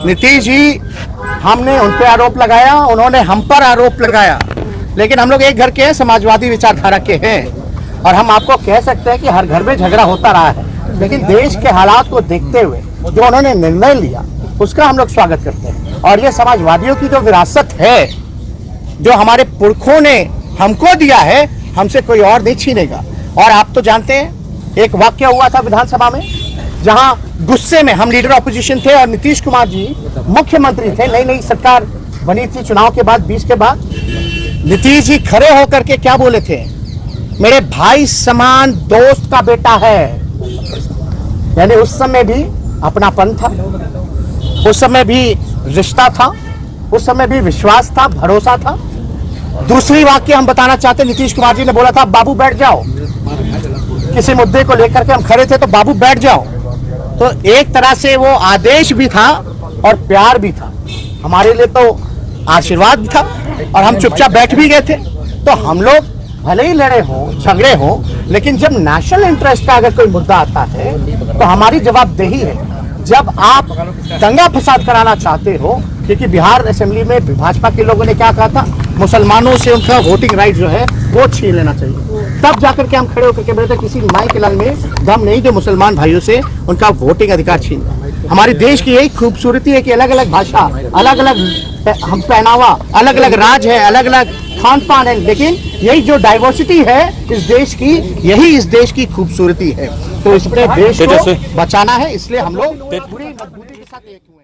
नीतीश जी, हमने उन पे आरोप लगाया, उन्होंने हम पर आरोप लगाया, लेकिन हम लोग एक घर के हैं, समाजवादी विचारधारा के हैं और हम आपको कह सकते हैं कि हर घर में झगड़ा होता रहा है, लेकिन देश के हालात को देखते हुए जो उन्होंने निर्णय लिया उसका हम लोग स्वागत करते हैं। और ये समाजवादियों की जो विरासत है, जो हमारे पुरखों ने हमको दिया है, हमसे कोई और नहीं छीनेगा। और आप तो जानते हैं, एक वाक्य हुआ था विधानसभा में, जहां गुस्से में हम लीडर ऑपोजिशन थे और नीतीश कुमार जी मुख्यमंत्री थे, नई नई सरकार बनी थी चुनाव के बाद, 20 के बाद। नीतीश जी खड़े होकर के क्या बोले थे, मेरे भाई समान दोस्त का बेटा है। यानी उस समय भी अपनापन था, उस समय भी रिश्ता था, उस समय भी विश्वास था, भरोसा था। दूसरी वाक्य हम बताना चाहते, नीतीश कुमार जी ने बोला था बाबू बैठ जाओ, किसी मुद्दे को लेकर के हम खड़े थे तो बाबू बैठ जाओ। तो एक तरह से वो आदेश भी था और प्यार भी था, हमारे लिए तो आशीर्वाद भी था और हम चुपचाप बैठ भी गए थे। तो हम लोग भले ही लड़े हो, झगड़े हो, लेकिन जब नेशनल इंटरेस्ट का अगर कोई मुद्दा आता है तो हमारी जवाबदेही है। जब आप दंगा फसाद कराना चाहते हो, क्योंकि बिहार असेंबली में भाजपा के लोगों ने क्या कहा था, मुसलमानों से उनका वोटिंग राइट जो है वो छीन लेना चाहिए, तब जाकर के हम खड़े होकर के बोले थे किसी माई के लाल में दम नहीं जो मुसलमान भाइयों से उनका वोटिंग अधिकार छीन। हमारे देश की यही खूबसूरती है कि अलग अलग भाषा, अलग अलग हम पहनावा, अलग अलग राज है, अलग अलग खान पान है, लेकिन यही जो डाइवर्सिटी है इस देश की, यही इस देश की खूबसूरती है। तो इसलिए देश को बचाना है, इसलिए हम लोग पूरी मजबूती के साथ एक हुए।